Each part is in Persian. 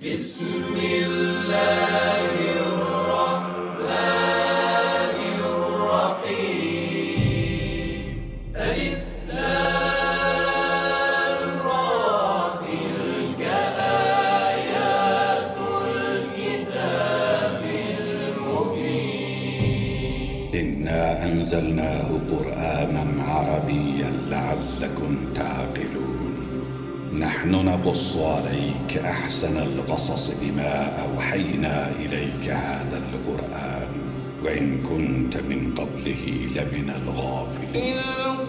بسم الله الرحمن الرحيم ألف لام را تلك آيات الكتاب المبين إنا أنزلناه قرآنا عربيا لعلكم تعقلون نحن نقص عليك أحسن القصص بما أوحينا إليك هذا القرآن وإن كنت من قبله لمن الغافلين إذ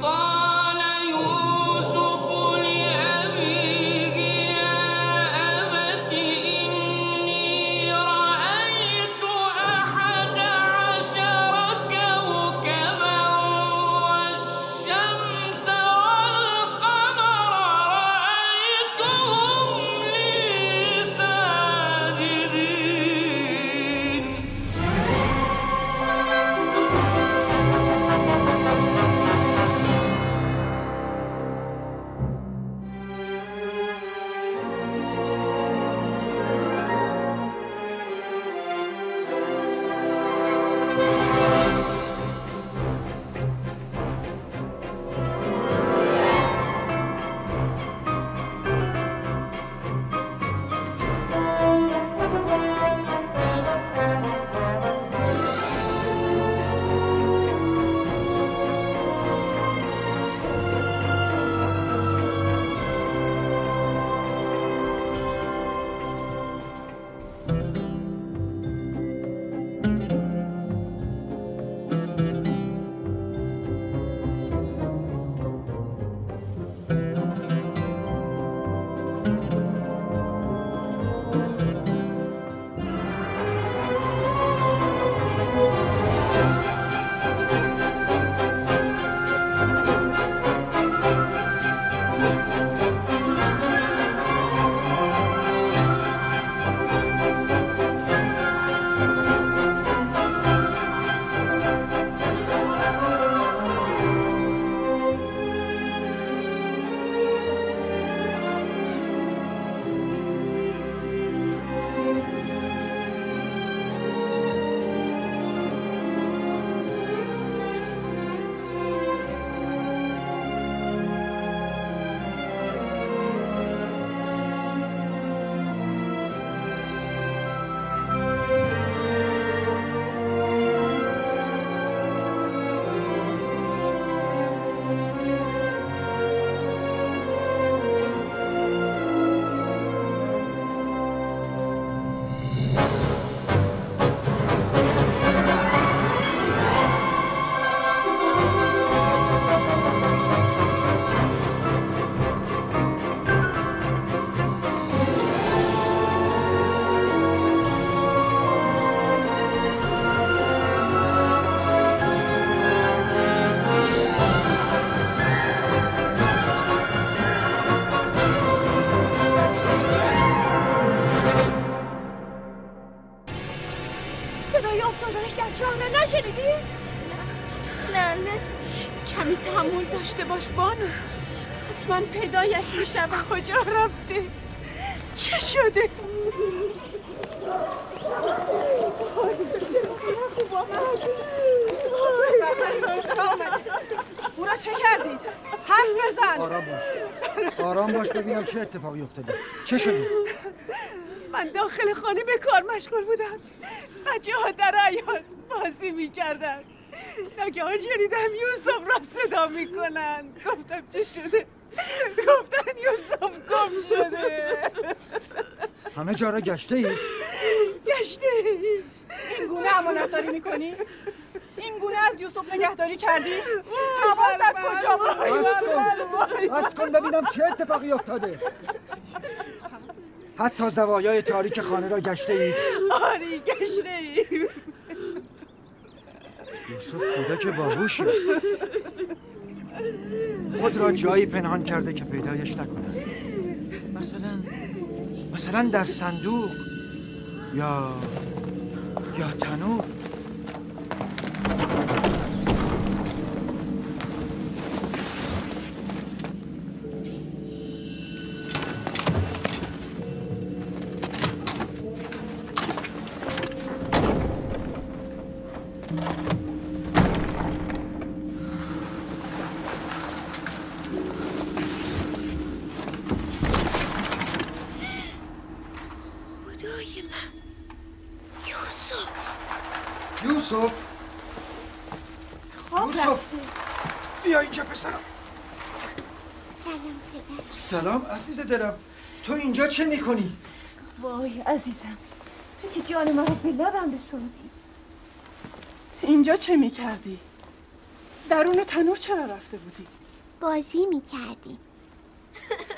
قال يوسف لأبيه يا أبت إني رأيت 11 كوكبا والشمس صدای افتادنش در راه را نشنیدید؟ نه کمی تحمل داشته باش بانو، حتما پیدایش میشود. کجا رفته؟ چه شده؟ او را چه کردید؟ حرف بزن. آرام باش ببینم چه اتفاقی افتاده. چه شده؟ من داخل خانه به کار مشغول بودم. بچه‌ها در حیاط بازی می‌کردند. ناگهان شنیدم یوسف را صدا می‌کنند. گفتم چه شده؟ گفتن یوسف گم شده. همه جا را گشته اید؟ گشته اید. این گونه امانتداری می‌کنی؟ این گونه از یوسف نگهداری کردی؟ حواست کجا بود؟ بس کن ببینم چه اتفاقی افتاده. حتی زوایای تاریک خانه را گشته اید؟ آری گشته اید. یوسف کودک باهوشی است. خود را جایی پنهان کرده که پیدایش نکنند. مثلا در صندوق یا تنور. خدای من یوسف یوسف خواب رفته. بیا اینجا پسرم. سلام پدر. سلام عزیز دلم. تو اینجا چه میکنی؟ وای عزیزم، تو که جان من رو به لبم رسوندی. اینجا چه میکردی؟ درون تنور چرا رفته بودی؟ بازی میکردیم.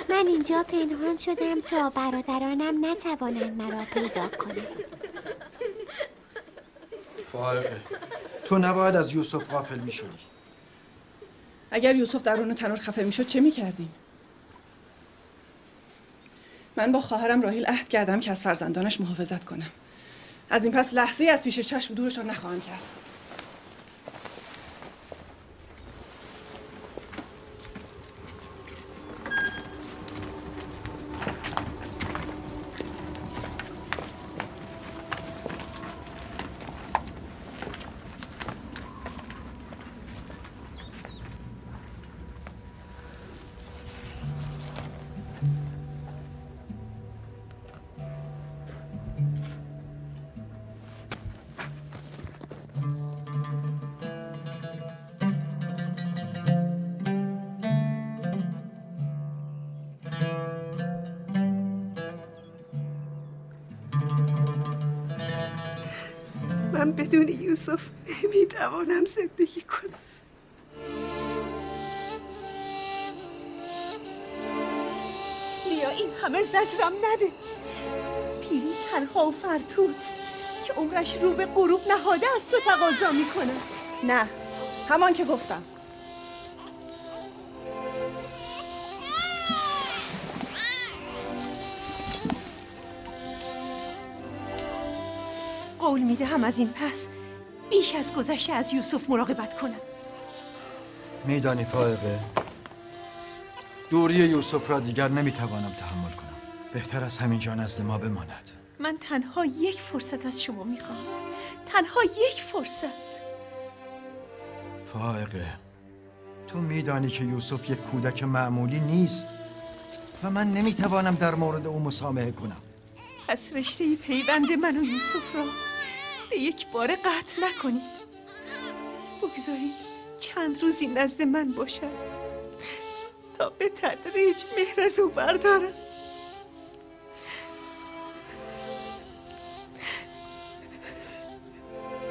من اینجا پنهان شدم تا برادرانم نتوانند مرا پیدا کنند. فائقه، تو نباید از یوسف غافل میشدی. اگر یوسف درون تنور خفه میشد چه میکردیم؟ من با خواهرم راحیل عهد کردم که از فرزندانش محافظت کنم. از این پس لحظه از پیش چشم دورشان نخواهم کرد. من بدون یوسف نمیتوانم زندگی کنم. لیا این همه زجرم نده. پیری تنها و فرتود که عمرش رو به غروب نهاده از تو تقاضا میکنه. نه، همان که گفتم. قول میدهم از این پس بیش از گذشته از یوسف مراقبت کنم. میدانی فائقه، دوری یوسف را دیگر نمیتوانم تحمل کنم. بهتر از همینجا نزد ما بماند. من تنها یک فرصت از شما میخوام. تنها یک فرصت. فائقه، تو میدانی که یوسف یک کودک معمولی نیست و من نمیتوانم در مورد او مسامحه کنم. پس رشته پیوند من و یوسف را به یک بار قطع نکنید. بگذارید چند روزی نزد من باشد تا به تدریج مهر از او بردارم.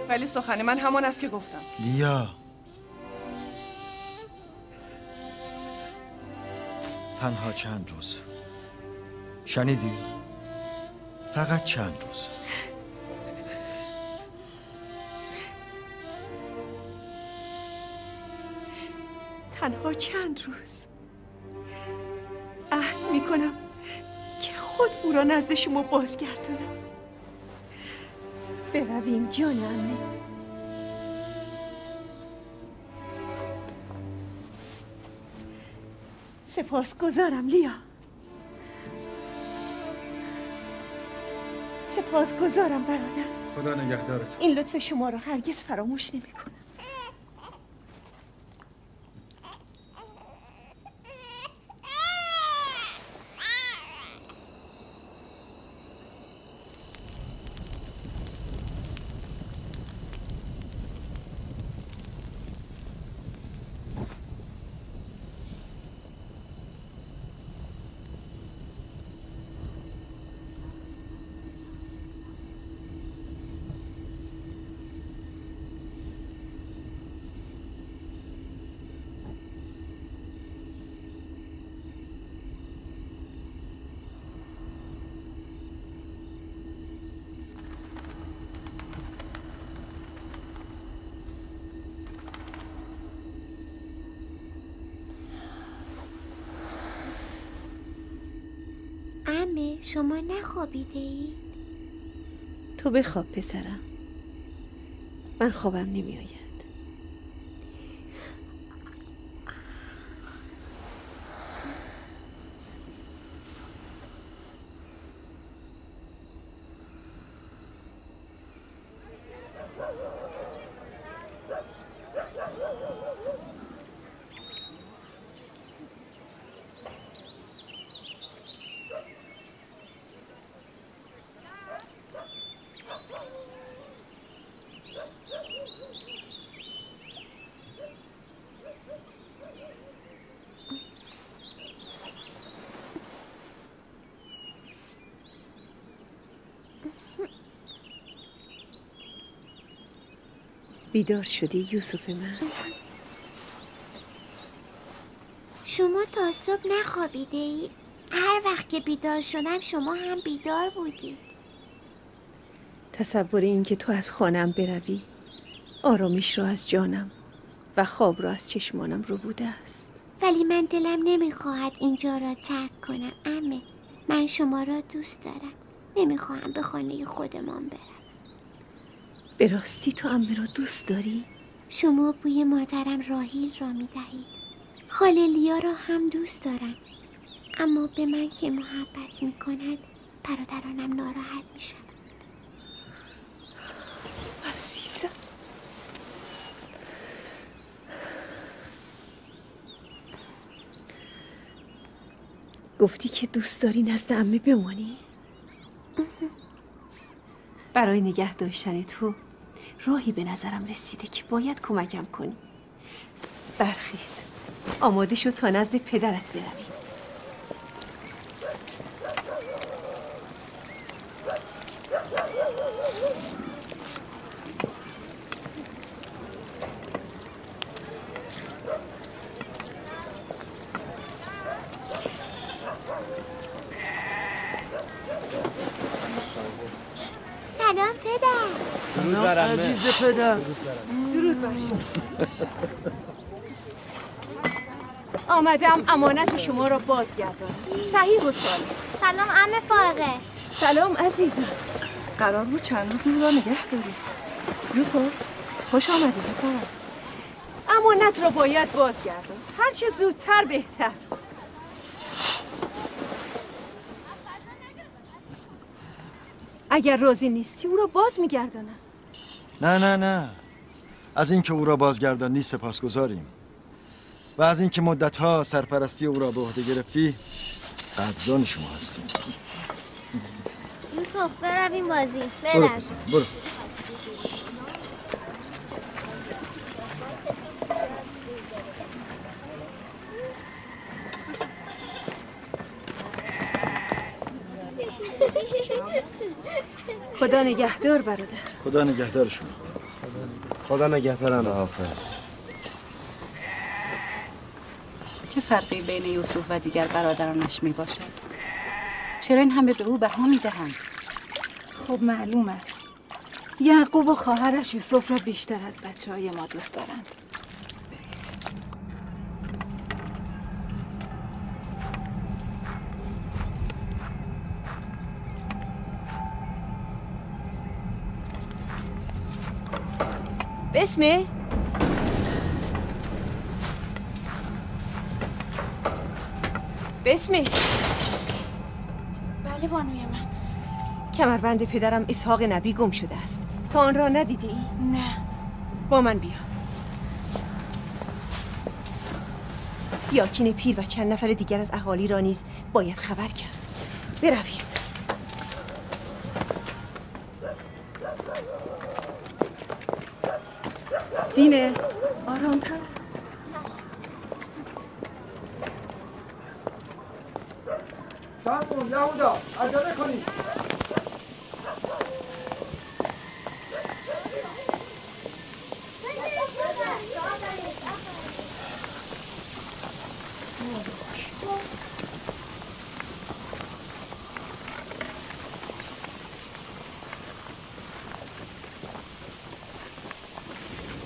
ولی سخن من همان است که گفتم. لیا، تنها چند روز. شنیدی؟ فقط چند روز. تنها چند روز. عهد میکنم که خود او را نزد شما بازگردانم. برویم جان عمه. سپاسگزارم لیا. سپاسگزارم برادر. خدا نگهدارت. این لطف شما را هرگز فراموش نمی‌کنم. عمه شما نخوابیده اید؟ تو بخواب پسرم، من خوابم نمیآید. بیدار شدی یوسف من؟ شما تا صبح نخوابیده ای؟ هر وقت که بیدار شدم شما هم بیدار بودی. تصور این که تو از خانم بروی آرامش را از جانم و خواب را از چشمانم رو بوده است. ولی من دلم نمیخواهد اینجا را ترک کنم عمه. من شما را دوست دارم. نمیخواهم به خانه خودمان برم. به راستی تو عمه را دوست داری؟ شما بوی مادرم راهیل را میدهید. خاله لیا را هم دوست دارم. اما به من که محبت میکند برادرانم ناراحت میشم. عزیزم گفتی که دوست داری نزد عمه بمانی؟ برای نگه داشتن تو راهی به نظرم رسیده که باید کمکم کنی. برخیز آماده شو تا نزد پدرت بروی. سلام پدر. درود بر عمه. عزیز پدر. درود بر شما. آمدم امانت شما را بازگردانم. صحیح و سالم. سلام عمه فائقه. سلام عزیزم. قرار بود چند روز او را نگه داری. یوسف خوش آمدی پسرم. امانت را باید بازگردان. هر چه زودتر بهتر. اگر راضی نیستی او را باز میگردانم. نه از اینکه او را بازگردانی سپاسگزاریم و از اینکه مدت‌ها سرپرستی او را به عهده گرفتی قدردان شما هستیم. یوسف برویم بازی. برو پسرم برو. خدا نگهدار برادر. خدا نگهدار شما. خدا نگهدارم. حافظ. چه فرقی بین یوسف و دیگر برادرانش می باشد؟ چرا این همه به او بها می دهند؟ خب معلوم است یعقوب و خواهرش یوسف را بیشتر از بچه‌های ما دوست دارند. بسمه بسمه. بله بانوی من. کمربند پدرم اسحاق نبی گم شده است. تا آن را ندیدی؟ نه. با من بیا. یاکین پیر و چند نفر دیگر از اهالی را نیز باید خبر کرد. برویم. دینه آرامتر. سامون یهودا عجله کنید.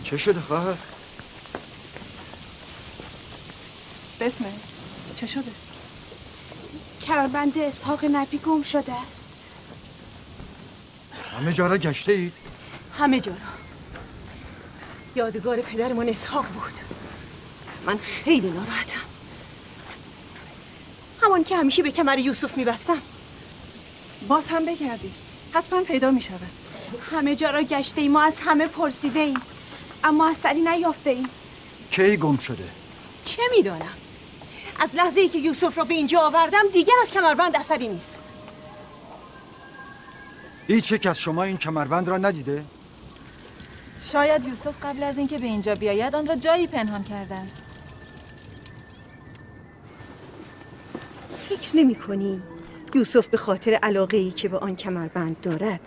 چه شده خواهر؟ بسمه چه شده؟ کمربند اسحاق نبی گم شده است. همه جا را گشته اید؟ همه جا را. یادگار پدرمان اسحاق بود. من خیلی ناراحتم. همان که همیشه به کمر یوسف میبستم. باز هم بگردی حتما پیدا می شود. همه جا را گشته ایم و از همه پرسیده ایم اما اثری نیافته ایم. کی گم شده؟ چه میدانم؟ از لحظه ای که یوسف را به اینجا آوردم دیگر از کمربند اثری نیست. هیچ یک از شما این کمربند را ندیده؟ شاید یوسف قبل از اینکه به اینجا بیاید آن را جایی پنهان کرده است. فکر نمی کنی یوسف به خاطر علاقه‌ای که به آن کمربند دارد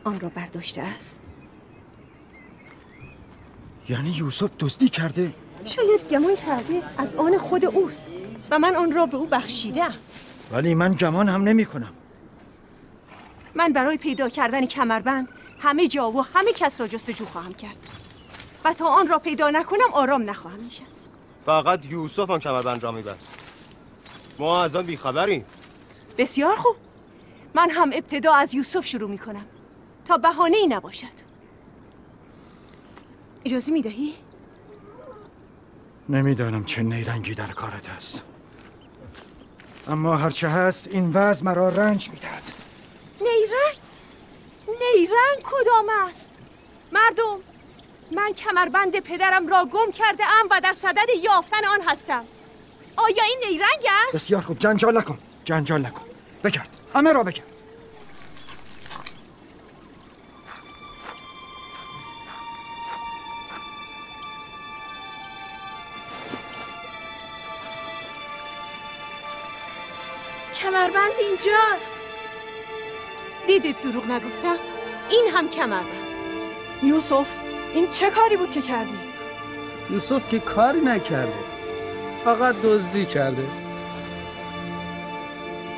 آن را برداشته است. یعنی یوسف دزدی کرده؟ شاید گمان کرده از آن خود اوست و من آن را به او بخشیدم. ولی من گمان هم نمی کنم. من برای پیدا کردن کمربند همه جا و همه کس را جستجو خواهم کرد و تا آن را پیدا نکنم آرام نخواهم نشست. فقط یوسف آن کمربند را می‌بست. ما از آن بیخبریم. بسیار خوب. من هم ابتدا از یوسف شروع می‌کنم تا بهانه‌ای نباشد. اجازه می‌دهی؟ نمیدانم چه نیرنگی در کارت است، اما هرچه هست این وضع مرا رنج میدهد. نیرنگ؟ نیرنگ کدام است؟ مردم، من کمربند پدرم را گم کرده ام و در صدد یافتن آن هستم. آیا این نیرنگ است؟ بسیار خوب، جنجال نکن، جنجال نکن. بگرد، همه را بگرد. کمربند اینجاست. دیدید دروغ نگفتم؟ این هم کمربند. یوسف، این چه کاری بود که کردی؟ یوسف که کاری نکرده، فقط دزدی کرده.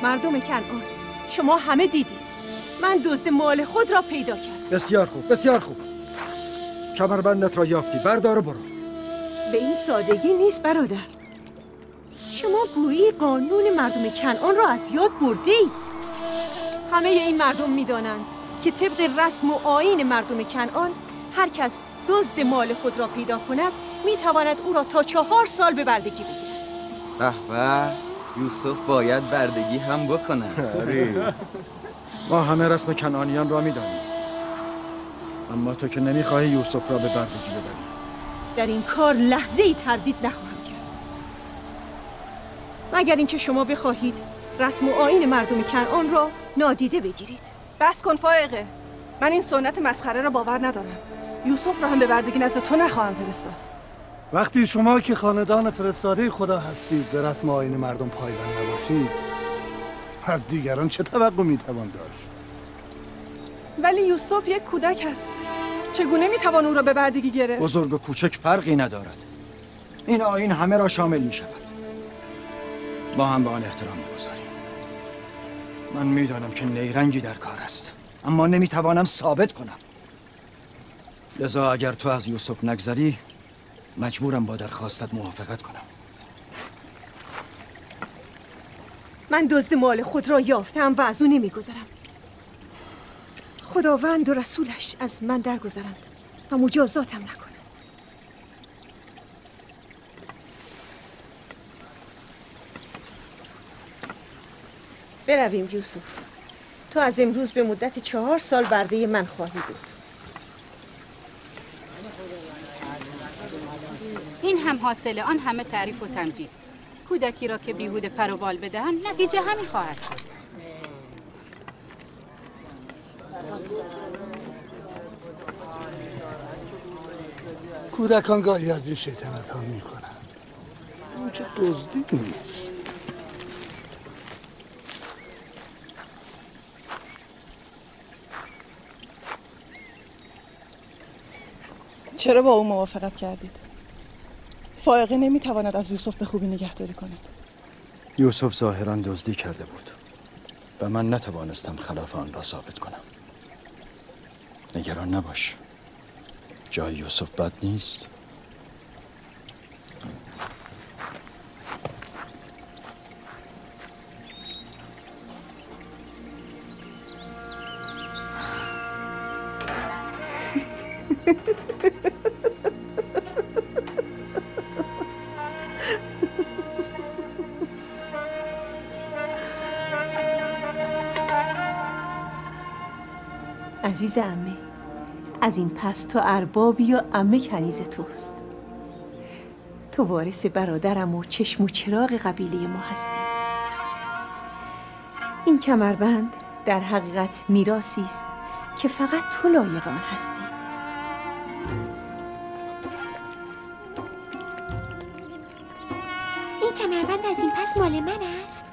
مردم کنعان، شما همه دیدید من دزد مال خود را پیدا کردم. بسیار خوب، بسیار خوب. کمربندت را یافتی، بردار و برو. به این سادگی نیست برادر. شما گویی قانون مردم کنعان را از یاد بردید. همه این مردم می‌دانند که طبق رسم و آیین مردم کنعان هر کس دزد مال خود را پیدا کند می‌تواند او را تا 4 سال به بردگی بگیرد. به یوسف باید بردگی هم بکنه. ما همه رسم کنعانیان را می‌دانیم، اما تو که نمی‌خواهی یوسف را به بردگی ببری. در این کار لحظه‌ای تردید نخواهم کرد، مگر اینکه شما بخواهید رسم و آیین مردم کنعان را نادیده بگیرید. بس کن فائقه، من این سنت مسخره را باور ندارم. یوسف را هم به بردگی نزد تو نخواهم فرستاد. وقتی شما که خاندان فرستاده خدا هستید به رسم و آیین مردم پایبند نباشید، از دیگران چه توقع میتوان داشت؟ ولی یوسف یک کودک است، چگونه میتوان او را به بردگی گرفت؟ بزرگ و کوچک فرقی ندارد. این آیین همه را شامل می شود. ما هم به آن احترام می‌گذاریم. من میدانم که نیرنگی در کار است، اما نمیتوانم ثابت کنم. لذا اگر تو از یوسف نگذری مجبورم با درخواستت موافقت کنم. من دزد مال خود را یافتم و از او نمیگذرم. خداوند و رسولش از من درگذرند و مجازاتم نکنند. برویم یوسف. تو از امروز به مدت 4 سال برده من خواهی بود. این هم حاصل آن همه تعریف و تمجید. کودکی را که بیهوده پر و بال بدهند نتیجه همین خواهد شد. کودکان گاهی از این شیطنت ها می کنند، اون که دزدی نیست. چرا با او موافقت کردید؟ فائقه نمیتواند از یوسف به خوبی نگهداری کند. یوسف ظاهراً دزدی کرده بود و من نتوانستم خلاف آن را ثابت کنم. نگران نباش، جای یوسف بد نیست. عزیز عمه، از این پس تو اربابی و عمه کنیز توست. تو وارث برادرم و چشم و چراغ قبیله ما هستی. این کمربند در حقیقت میراثی است که فقط تو لایق آن هستی. این کمربند از این پس مال من است؟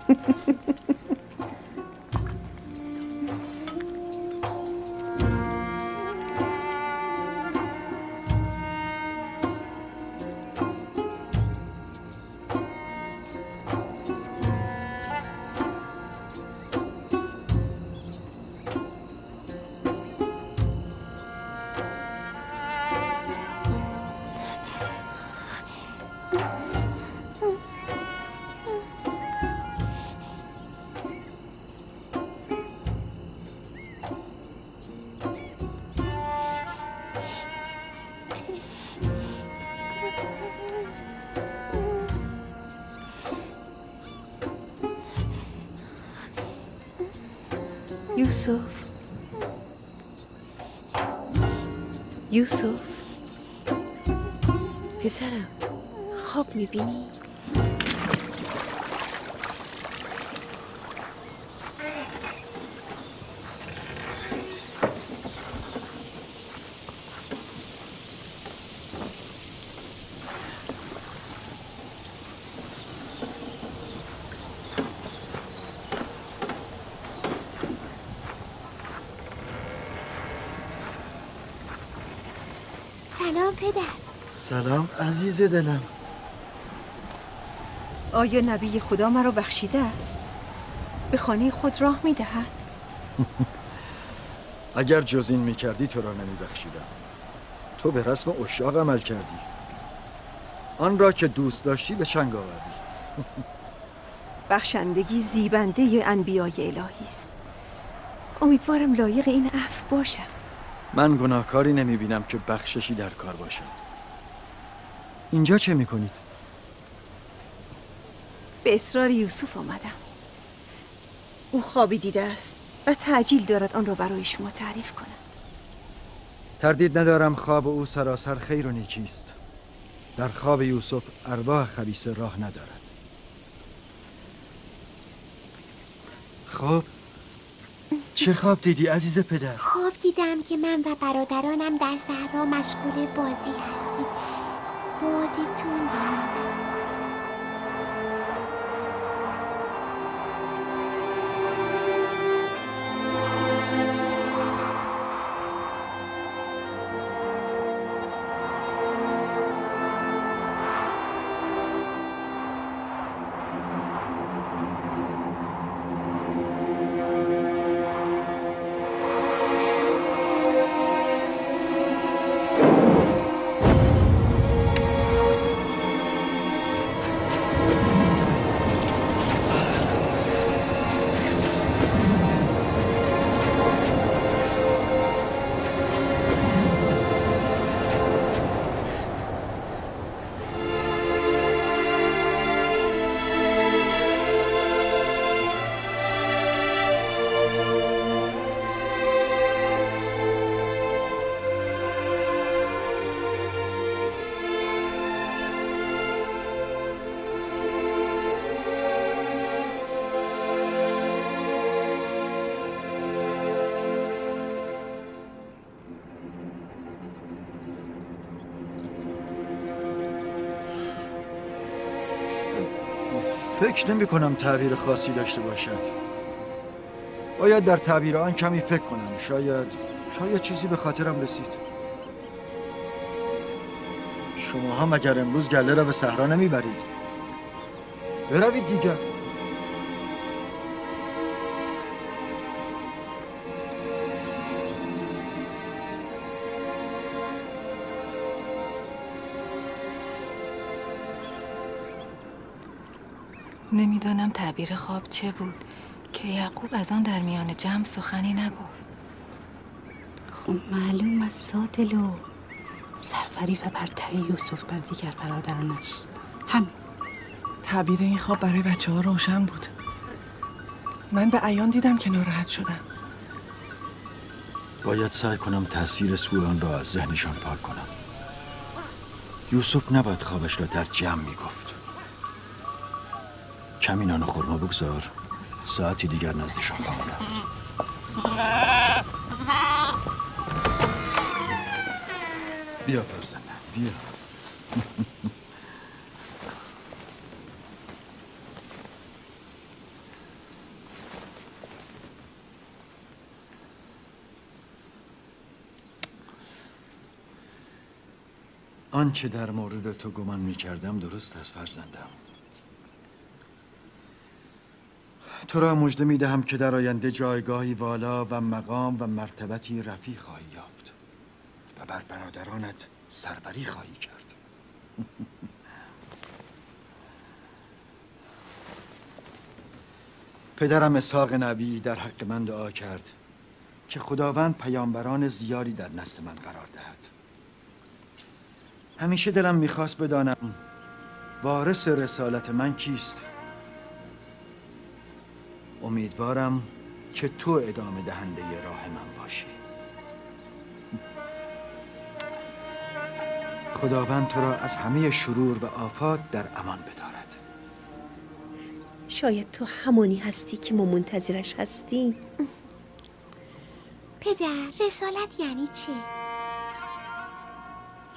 یوسف یوسف پسرم خواب میبینی؟ سلام پدر. سلام عزیز دلم. آیا نبی خدا مرا بخشیده است؟ به خانه خود راه میدهد؟ اگر جز این میکردی تو را نمیبخشیدم. تو به رسم عشاق عمل کردی. آن را که دوست داشتی به چنگ آوردی. بخشندگی زیبنده انبیای الهی است. امیدوارم لایق این عفو باشم. من گناهکاری نمیبینم که بخششی در کار باشد. اینجا چه میکنید؟ به اصرار یوسف آمدم. او خوابی دیده است و تعجیل دارد آن را برای شما تعریف کند. تردید ندارم خواب او سراسر خیر و نیکی است. در خواب یوسف ارواح خبیثه راه ندارد. خب چه خواب دیدی عزیز پدر؟ خواب دیدم که من و برادرانم در صحرا مشغول بازی هستیم. بادی تندی می‌وزد. فکر نمی کنم تعبیر خاصی داشته باشد. باید در تعبیر آن کمی فکر کنم. شاید چیزی به خاطرم رسید. شما هم اگر امروز گله را به صحرا نمیبرید، بروید دیگر. نمیدانم تعبیر خواب چه بود که یعقوب از آن در میان جمع سخنی نگفت. خب معلوم از سادلو سرفری و برتری یوسف بر دیگر برادرانش. همین. تعبیر این خواب برای بچه ها روشن بود. من به عیان دیدم که ناراحت شدن. باید سعی کنم تأثیر سوء آن را از ذهنشان پاک کنم. یوسف نباید خوابش را در جمع میگفت. کمی نان و خرما بگذار، ساعتی دیگر نزدشان خواهم رفت. بیا فرزندم بیا. آنچه در مورد تو گمان می‌کردم درست است فرزندم. تو را مژده می‌دهم که در آینده جایگاهی والا و مقام و مرتبتی رفیع خواهی یافت و بر برادرانت سروری خواهی کرد. پدرم اسحاق نبی در حق من دعا کرد که خداوند پیامبران زیادی در نسل من قرار دهد. همیشه دلم میخواست بدانم وارث رسالت من کیست. امیدوارم که تو ادامه دهنده راه من باشی. خداوند تو را از همه شرور و آفات در امان بدارد. شاید تو همونی هستی که ما منتظرش هستیم. پدر، رسالت یعنی چی؟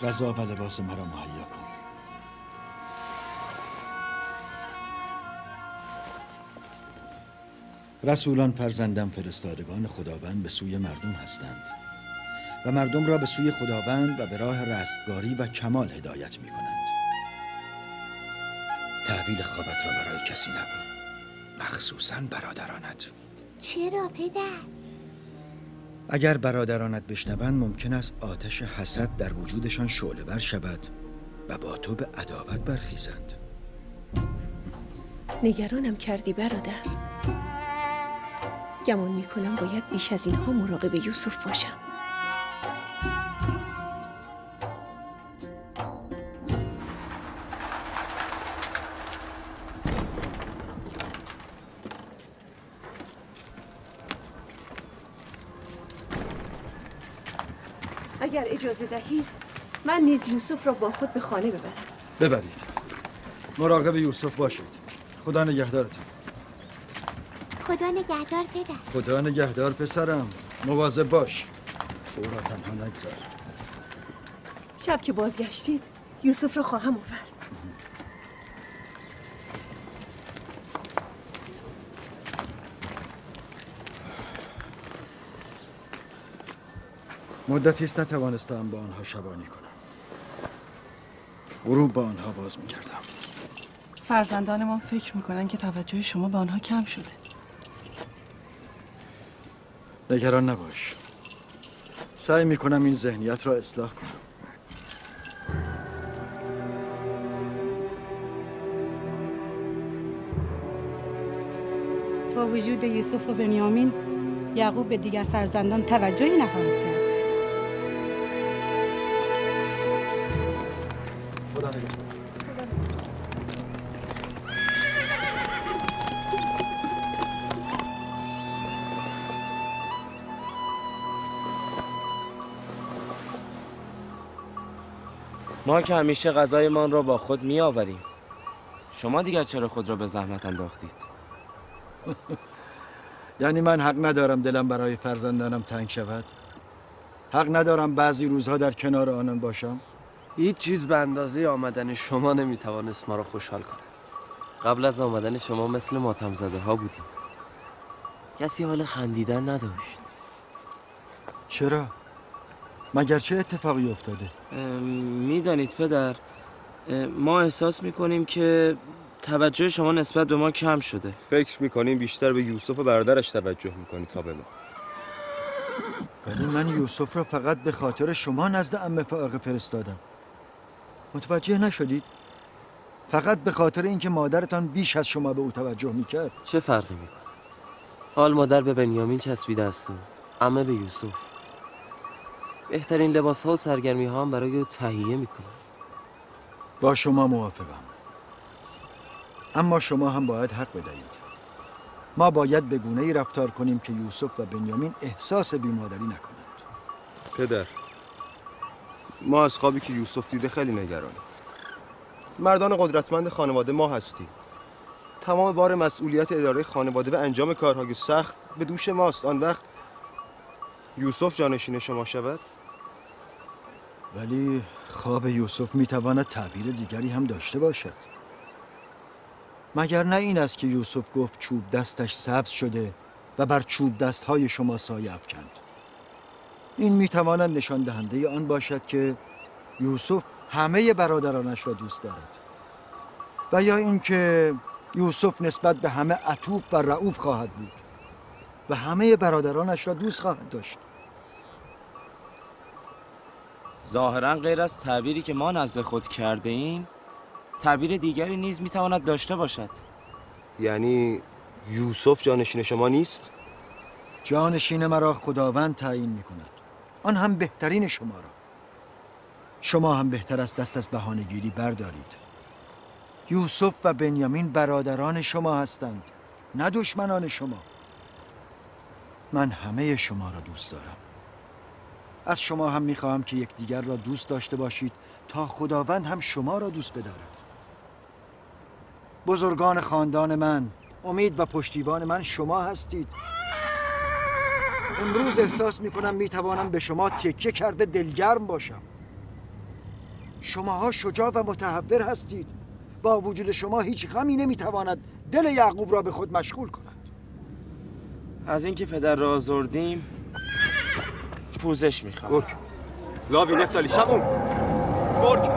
غذا و لباس مرا مهیا کن. رسولان فرزندان فرستادگان خداوند به سوی مردم هستند و مردم را به سوی خداوند و به راه رستگاری و کمال هدایت می کنند. تحویل خوابت را برای کسی نکن، مخصوصاً برادرانت. چرا پدر؟ اگر برادرانت بشنوند ممکن است آتش حسد در وجودشان شعله‌ور شود و با تو به عداوت برخیزند. نگرانم کردی برادر. گمان میکنم باید بیش از اینها مراقب یوسف باشم. اگر اجازه دهید من نیز یوسف را با خود به خانه ببرم. ببرید. مراقب یوسف باشید. خدا نگهدارتون. خدا نگهدار پدر. خدا نگهدار پسرم. مواظب باش. او را تنها نگذار. شب که بازگشتید یوسف را خواهم آورد. مدتی است نتوانستم با آنها شبانی کنم. غروب با آنها باز می‌گردم. فرزندان ما فکر میکنن که توجه شما به آنها کم شده. نگران نباش. سعی میکنم این ذهنیت را اصلاح کنم. با وجود یوسف و بنیامین، یعقوب به دیگر فرزندان توجهی نخواهد کرد. خدا نگهدار. ما که همیشه غذایمان را با خود می آوریم. شما دیگر چرا خود را به زحمت انداختید؟ یعنی من حق ندارم دلم برای فرزندانم تنگ شود؟ حق ندارم بعضی روزها در کنار آنان باشم؟ هیچ چیز به اندازه آمدن شما نمیتوانست ما را خوشحال کنه. قبل از آمدن شما مثل ماتم زده ها بودیم. کسی حال خندیدن نداشت. چرا؟ مگر چه اتفاقی افتاده؟ میدانید پدر، ما احساس میکنیم که توجه شما نسبت به ما کم شده. فکر میکنیم بیشتر به یوسف و برادرش توجه میکنید تا به ما. ولی من یوسف را فقط به خاطر شما نزد عمه فائقه فرستادم. متوجه نشدید؟ فقط به خاطر اینکه مادرتان بیش از شما به او توجه میکرد. چه فرقی میکنه؟ حال مادر به بنیامین چسبیده است و عمه به یوسف. بهترین لباس ها و سرگرمی ها هم برای او تهیه میکنه. با شما موافقم. اما شما هم باید حق بدهید. ما باید به گونه‌ای رفتار کنیم که یوسف و بنیامین احساس بیمادری نکنند. پدر، ما از خوابی که یوسف دیده خیلی نگرانیم. مردان قدرتمند خانواده ما هستیم. تمام بار مسئولیت اداره خانواده و انجام کارهای سخت به دوش ماست. آن وقت یوسف جانشین شما شود؟ ولی خواب یوسف میتواند تعبیر دیگری هم داشته باشد. مگر نه این است که یوسف گفت چوب دستش سبز شده و بر چوب دستهای شما سایه افکند؟ این میتواند نشان دهنده آن باشد که یوسف همه برادرانش را دوست دارد، و یا اینکه یوسف نسبت به همه عطوف و رؤوف خواهد بود و همه برادرانش را دوست خواهد داشت. ظاهراً غیر از تعبیری که ما نزد خود کرده ایم، تعبیر دیگری نیز میتواند داشته باشد. یعنی یوسف جانشین شما نیست؟ جان نشین مرا خداوند تعیین می کند. آن هم بهترین شما را. شما هم بهتر است دست از بهانه‌گیری بردارید. یوسف و بنیامین برادران شما هستند، نه دشمنان شما. من همه شما را دوست دارم. از شما هم میخواهم که یکدیگر را دوست داشته باشید تا خداوند هم شما را دوست بدارد. بزرگان خاندان من، امید و پشتیبان من شما هستید. امروز احساس میکنم میتوانم به شما تکیه کرده دلگرم باشم. شماها شجاع و متحور هستید. با وجود شما هیچ غمی نمیتواند دل یعقوب را به خود مشغول کند. از اینکه پدر را آزردیم پوزش میخوام. گرگ لاوی نفتالی شمون گرگ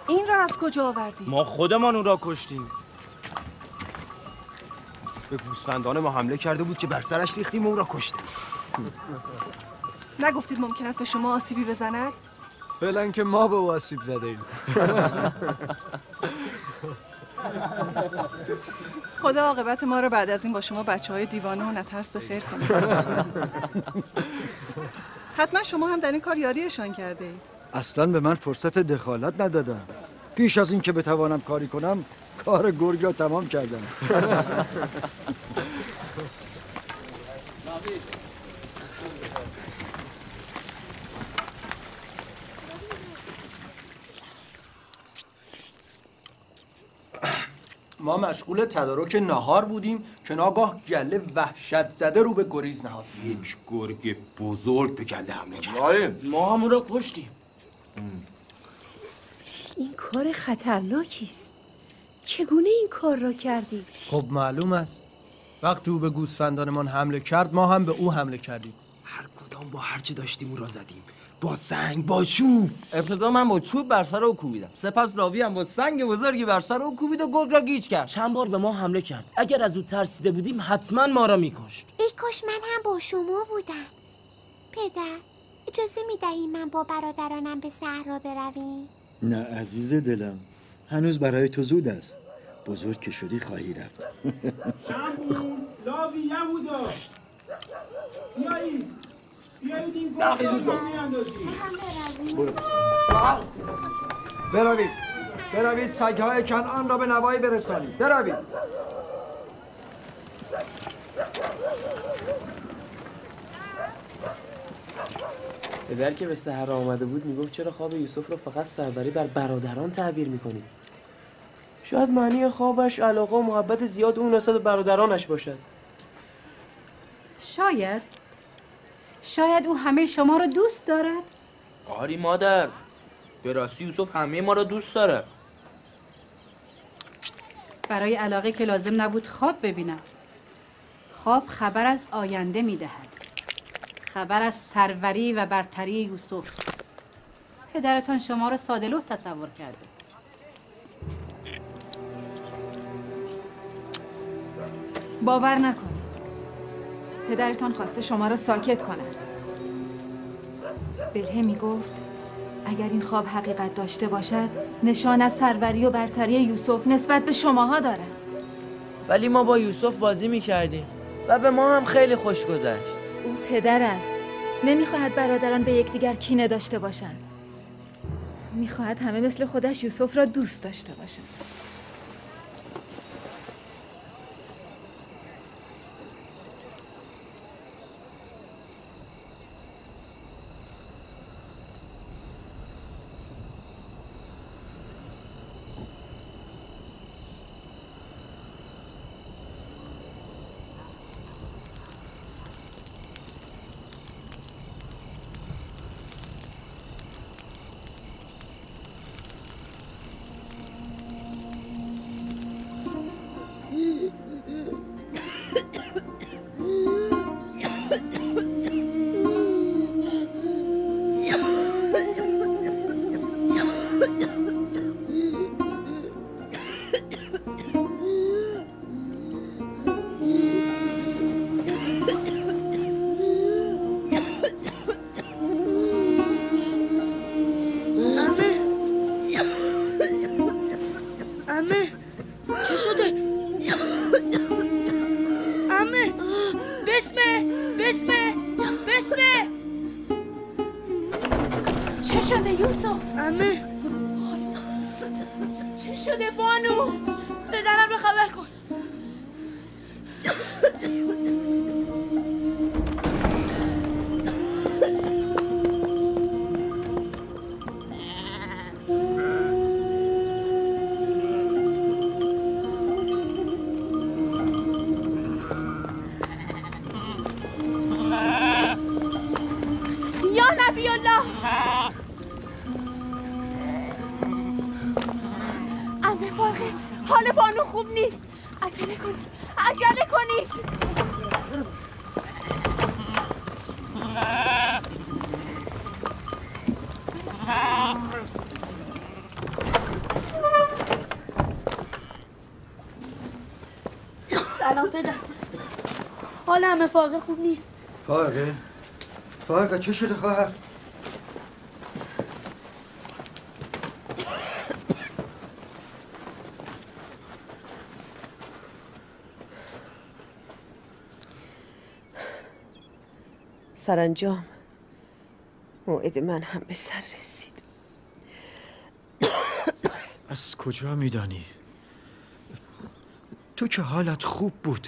این را از کجا آوردی؟ ما خودمان او را کشتیم. به گوسفندان ما حمله کرده بود که بر سرش ریختیم و او را کشتیم. نگفتید ممکن است به شما آسیبی بزند؟ فعلا که ما به او آسیب زده ایم. خدا عاقبت ما را بعد از این با شما بچه‌های دیوانه و نترس به خیر کنه. حتما شما هم در این کار یاریشان کرده اید. اصلا به من فرصت دخالت ندادن. پیش از این که بتوانم کاری کنم کار گرگ را تمام کردم. ما مشغول تدارک نهار بودیم که ناگاه گله وحشت زده رو به گریز نهاد. یک گرگ بزرگ به گله حمله کرد. ما هم او را کشتیم. این کار خطرناکی است. چگونه این کار را کردی؟ خب معلوم است. وقتی او به گوسفندانمان حمله کرد ما هم به او حمله کردیم. هر کدام با هر چی داشتیم او را زدیم. با سنگ، با چوب. ابتدا من با چوب بر سر او کوبیدم. سپس لاوی هم با سنگ بزرگی بر سر او کوبید و گرگ را گیج کرد. چند بار به ما حمله کرد. اگر از او ترسیده بودیم حتما ما را میکشت. ای کاش من هم با شما بودم. پدر اجازه میدهی من با برادرانم به صحرا برویم؟ نه عزیز دلم، هنوز برای تو زود است. بزرگ که شدی خواهی رفت. شمبون، لاوی، یهودا بیایید این گرگ را میاندازیم. بروید سگ‌های کنعان را به نوایی برسانید. بروید. پدر که به صحرا آمده بود میگفت چرا خواب یوسف را فقط سروری بر برادران تعبیر میکنید؟ شاید معنی خوابش علاقه و محبت زیاد اون نسبت به برادرانش باشد. شاید او همه شما را دوست دارد. آری مادر، به راستی یوسف همه ما را دوست داره. برای علاقه که لازم نبود خواب ببینم. خواب خبر از آینده میدهد. خبر از سروری و برتری یوسف. پدرتان شما را ساده‌لوح تصور کرده. باور نکنید. پدرتان خواسته شما را ساکت کند. بلهه می گفت اگر این خواب حقیقت داشته باشد نشان از سروری و برتری یوسف نسبت به شماها دارد. ولی ما با یوسف بازی میکردیم و به ما هم خیلی خوش گذشت. او پدر است. نمیخواهد برادران به یکدیگر کینه داشته باشند. میخواهد همه مثل خودش یوسف را دوست داشته باشند. بسمه چه شده یوسف؟ عمه چه شده بانو؟ پدرم رو خبر کن. یا نبی الله عمه فارغه حال بانو خوب نیست. عجله کنید عجله کنید. سلام پدر. حال عمه فارغه خوب نیست. فارغه؟ فارغه چه شده خواهر؟ سرانجام موعد من هم به سر رسید. از کجا میدانی؟ تو که حالت خوب بود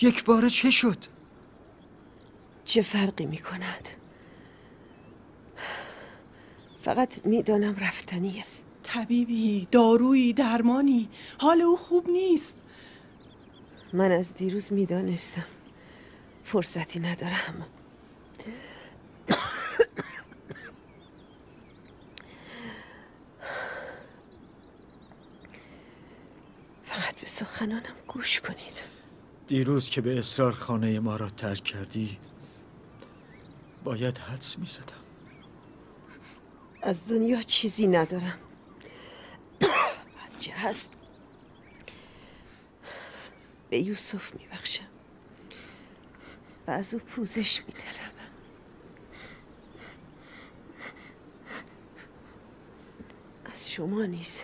یک باره چه شد؟ چه فرقی می کند؟ فقط میدانم رفتنیه. طبیبی، دارویی، درمانی، حال او خوب نیست. من از دیروز میدانستم فرصتی ندارم. فقط به سخنانم گوش کنید. دیروز که به اصرار خانه ما را ترک کردی باید حدس می‌زدم. از دنیا چیزی ندارم. هرچه هست به یوسف میبخشم و از او پوزش میطلبم. از شما نیز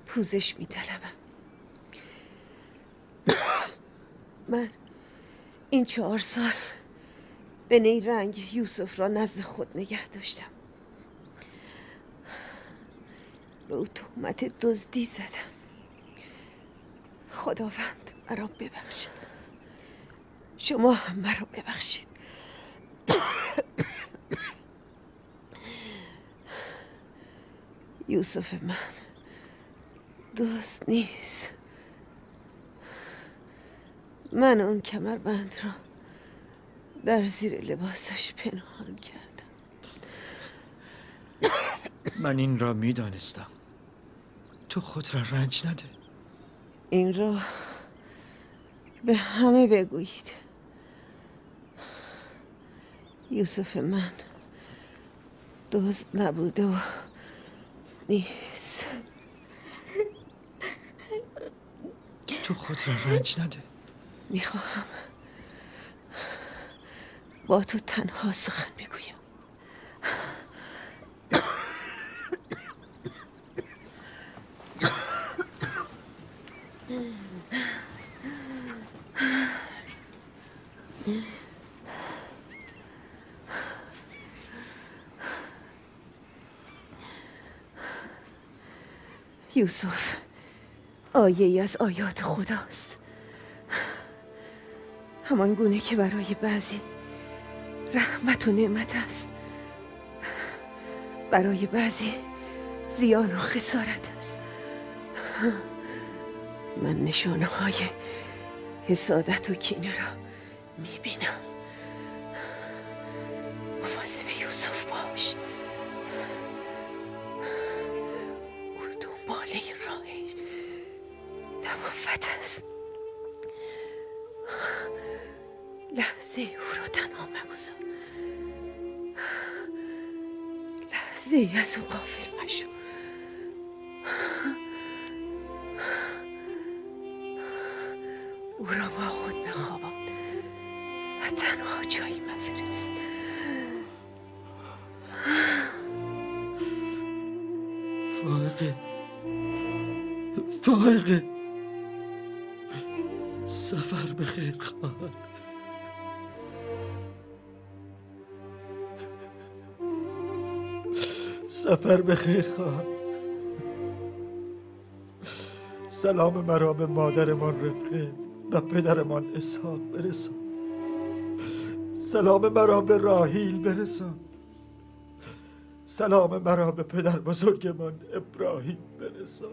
پوزش میطلبم. من این 4 سال به نیرنگ یوسف را نزد خود نگه داشتم. به او تهمت دزدی زدم. خداوند مرا ببخشد. شما هم مرا ببخشید. یوسف من دزد نیست. من اون کمربند را در زیر لباسش پنهان کردم. من این را میدانستم. تو خود را رنج نده. این را به همه بگویید. یوسف من دزد نبوده و نیست. تو خود را رنج نده. میخواهم با تو تنها سخن بگویم. یوسف آیه‌ای از آیات خداست. همان گونه که برای بعضی رحمت و نعمت است، برای بعضی زیان و خسارت است. من نشانه های حسادت و کینه را میبینم. مواظب یوسف باش. او دنبال راه نبوت است. لحظه او را تنها مگذار. لحظه ای از او غافل مشو. او را با خود بخوابان و تنها جایی مفرست. فائقه، فائقه، سفر بخیر خواهر. سفر به خیر خواهد. سلام مرا به مادرمان رفقه و پدرمان اسحاق برسان. سلام مرا به راهیل برسان. سلام مرا به پدر بزرگمان ابراهیم برسان.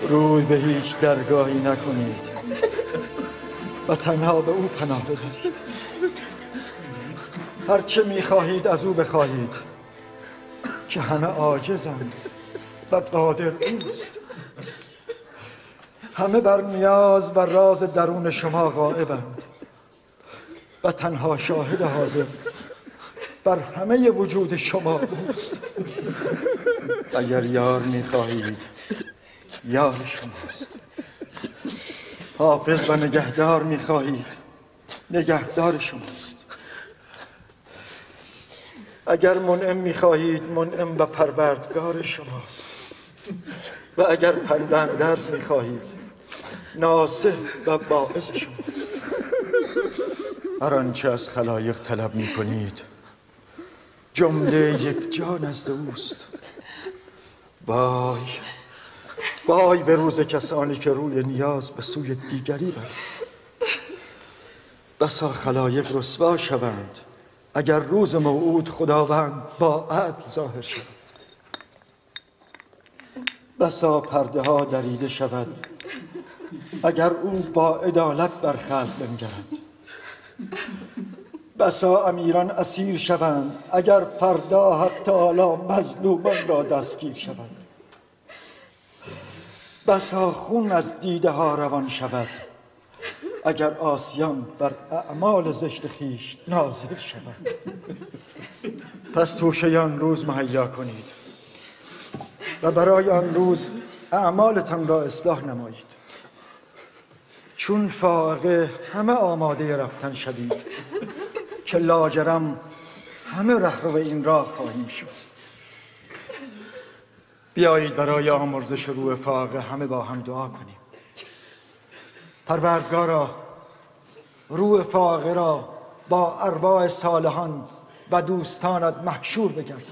روی به هیچ درگاهی نکنید و تنها به او پناه ببرید. هرچه میخواهید از او بخواهید که همه عاجزند و قادر اوست. همه بر نیاز و راز درون شما غائبند و تنها شاهد حاضر بر همه وجود شما اوست. اگر یار میخواهید یار شماست. حافظ و نگهدار میخواهید نگهدار شماست. اگر منعم میخواهید منعم و پروردگار شماست. و اگر پنداندرز میخواهید ناصح و باعث شماست. هر آنچه از خلایق طلب میکنید جمله یک جا نزد اوست. وای وای به روز کسانی که روی نیاز به سوی دیگری برند. بسا خلایق رسوا شوند اگر روز موعود خداوند با عدل ظاهر شود. بسا پرده ها دریده شود اگر او با عدالت بر خلق بنگرد. بسا امیران اسیر شوند اگر فردا حق تعالی مظلومان را دستگیر شود. بسا خون از دیده ها روان شود اگر عاصیان بر اعمال زشت خویش ناظر شوند. پس توشه آن روز مهیا کنید و برای آن روز اعمالتان را اصلاح نمایید. چون فائقه همه آماده رفتن شدید که لاجرم همه رهرو این راه خواهیم شد. بیایید برای آمرزش روح فائقه همه با هم دعا کنیم. پروردگارا روح فائقه را با ارواح صالحان و دوستانت محشور بگردان.